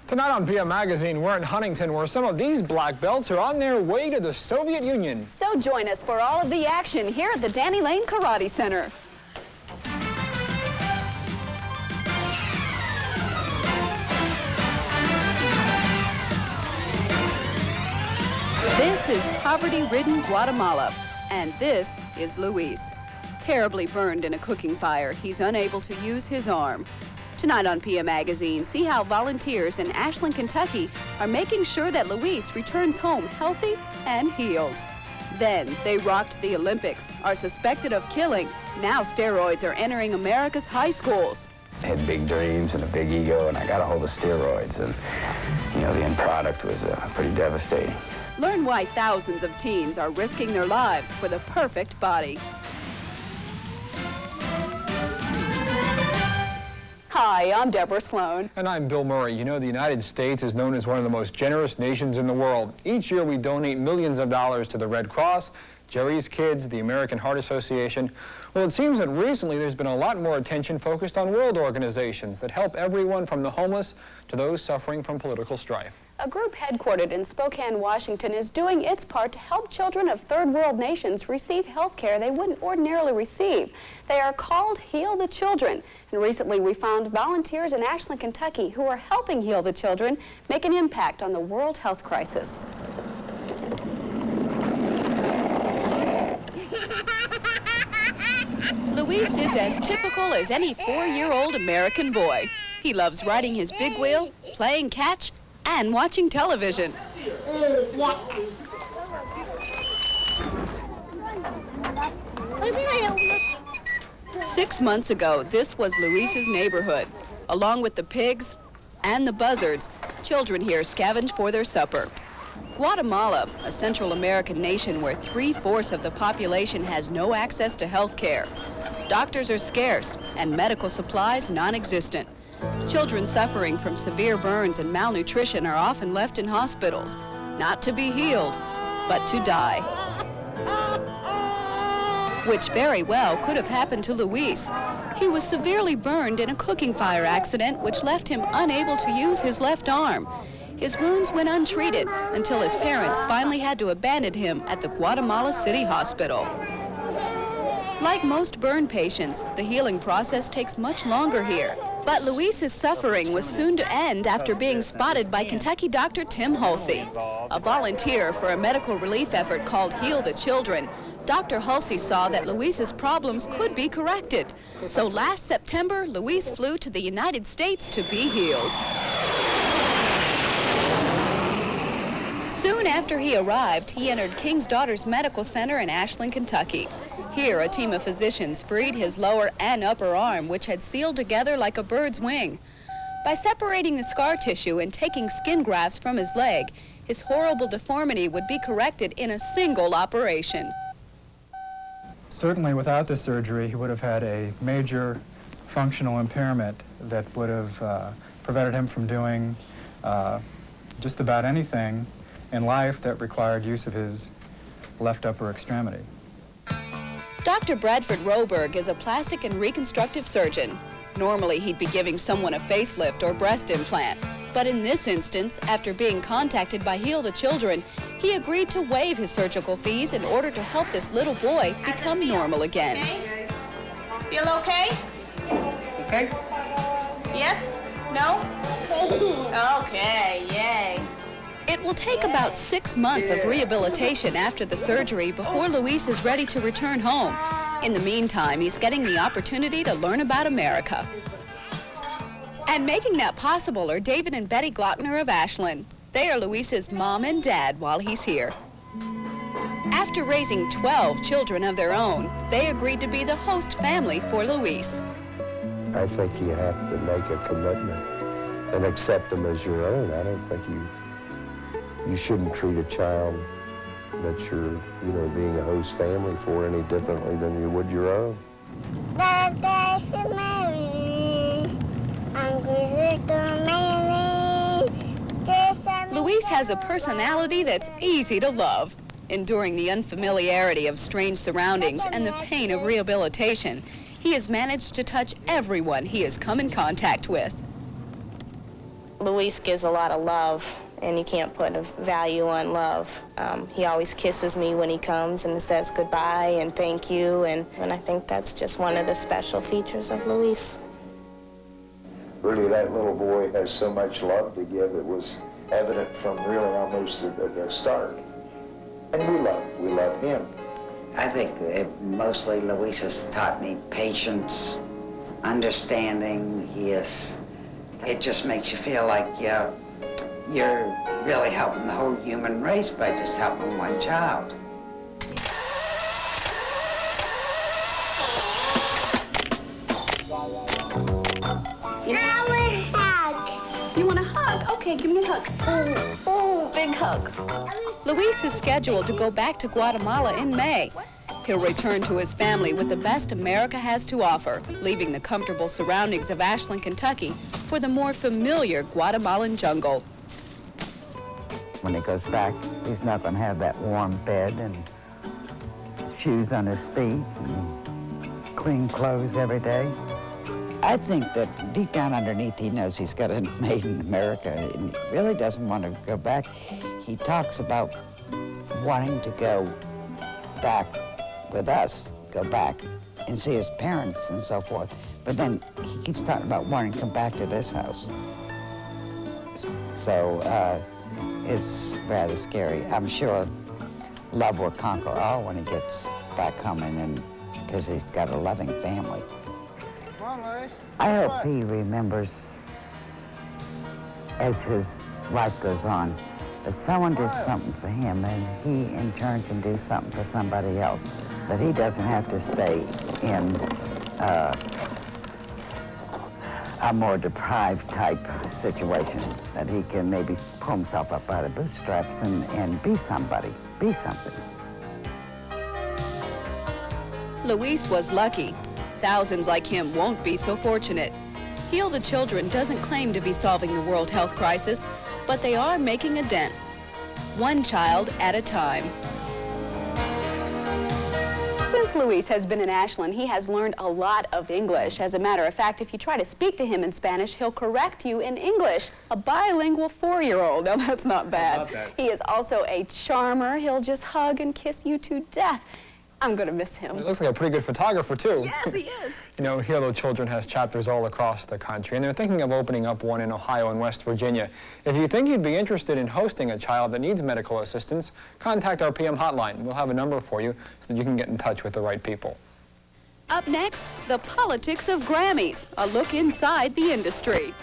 Tonight on PM Magazine, we're in Huntington, where some of these black belts are on their way to the Soviet Union. So join us for all of the action here at the Danny Lane Karate Center. This is poverty-ridden Guatemala, and this is Luis. Terribly burned in a cooking fire, he's unable to use his arm. Tonight on PM Magazine, see how volunteers in Ashland, Kentucky are making sure that Luis returns home healthy and healed. Then they rocked the Olympics, are suspected of killing. Now steroids are entering America's high schools. I had big dreams and a big ego, and I got a hold of steroids, and the end product was pretty devastating. Learn why thousands of teens are risking their lives for the perfect body. Hi, I'm Deborah Sloan. And I'm Bill Murray. You know, the United States is known as one of the most generous nations in the world. Each year we donate millions of dollars to the Red Cross, Jerry's Kids, the American Heart Association. Well, it seems that recently there's been a lot more attention focused on world organizations that help everyone from the homeless to those suffering from political strife. A group headquartered in Spokane, Washington is doing its part to help children of third world nations receive health care they wouldn't ordinarily receive. They are called Heal the Children. And recently we found volunteers in Ashland, Kentucky who are helping Heal the Children make an impact on the world health crisis. Luis is as typical as any 4-year-old American boy. He loves riding his big wheel, playing catch, and watching television. 6 months ago, this was Luis's neighborhood. Along with the pigs and the buzzards, children here scavenged for their supper. Guatemala, a Central American nation where 3/4 of the population has no access to health care. Doctors are scarce and medical supplies non-existent. Children suffering from severe burns and malnutrition are often left in hospitals, not to be healed, but to die. Which very well could have happened to Luis. He was severely burned in a cooking fire accident which left him unable to use his left arm. His wounds went untreated until his parents finally had to abandon him at the Guatemala City Hospital. Like most burn patients, the healing process takes much longer here. But Luis's suffering was soon to end after being spotted by Kentucky Dr. Tim Hulsey. A volunteer for a medical relief effort called Heal the Children, Dr. Hulsey saw that Luis's problems could be corrected. So last September, Luis flew to the United States to be healed. Soon after he arrived, he entered King's Daughters Medical Center in Ashland, Kentucky. Here, a team of physicians freed his lower and upper arm, which had sealed together like a bird's wing. By separating the scar tissue and taking skin grafts from his leg, his horrible deformity would be corrected in a single operation. Certainly, without this surgery, he would have had a major functional impairment that would have prevented him from doing just about anything in life that required use of his left upper extremity. Dr. Bradford Roberg is a plastic and reconstructive surgeon. Normally, he'd be giving someone a facelift or breast implant. But in this instance, after being contacted by Heal the Children, he agreed to waive his surgical fees in order to help this little boy become normal again. Okay? Feel okay? Okay. Yes? No? Okay, yay. It will take about 6 months of rehabilitation after the surgery before Luis is ready to return home. In the meantime, he's getting the opportunity to learn about America. And making that possible are David and Betty Glockner of Ashland. They are Luis's mom and dad while he's here. After raising 12 children of their own, they agreed to be the host family for Luis. I think you have to make a commitment and accept them as your own. I don't think you shouldn't treat a child that you're, being a host family for any differently than you would your own. Luis has a personality that's easy to love. Enduring the unfamiliarity of strange surroundings and the pain of rehabilitation, he has managed to touch everyone he has come in contact with. Luis gives a lot of love, and you can't put a value on love. He always kisses me when he comes and says goodbye and thank you, and I think that's just one of the special features of Luis. Really, that little boy has so much love to give. It was evident from really almost the start. And we love him. I think mostly Luis has taught me patience, understanding. It just makes you feel like you're really helping the whole human race by just helping one child. You want a hug? Okay, give me a hug. Oh, big hug. Luis is scheduled to go back to Guatemala in May. He'll return to his family with the best America has to offer, leaving the comfortable surroundings of Ashland, Kentucky for the more familiar Guatemalan jungle. When he goes back, he's not going to have that warm bed and shoes on his feet and clean clothes every day. I think that deep down underneath, he knows he's got it made in America, and he really doesn't want to go back. He talks about wanting to go back with us, go back and see his parents and so forth. But then he keeps talking about wanting to come back to this house. So it's rather scary. I'm sure love will conquer all when he gets back home, and because he's got a loving family. I hope he remembers, as his life goes on, that someone did something for him, and he in turn can do something for somebody else. That he doesn't have to stay in a more deprived type situation. That he can maybe pull himself up by the bootstraps and be somebody, be something. Luis was lucky. Thousands like him won't be so fortunate. Heal the Children doesn't claim to be solving the world health crisis, but they are making a dent, one child at a time. Since Luis has been in Ashland, he has learned a lot of English. As a matter of fact, if you try to speak to him in Spanish, he'll correct you in English. A bilingual 4-year-old. Now, that's not bad. Not bad. He is also a charmer. He'll just hug and kiss you to death. I'm going to miss him. He looks like a pretty good photographer, too. Yes, he is. You know, Heal the Children has chapters all across the country, and they're thinking of opening up one in Ohio and West Virginia. If you think you'd be interested in hosting a child that needs medical assistance, contact our PM hotline. We'll have a number for you so that you can get in touch with the right people. Up next, the politics of Grammys, a look inside the industry.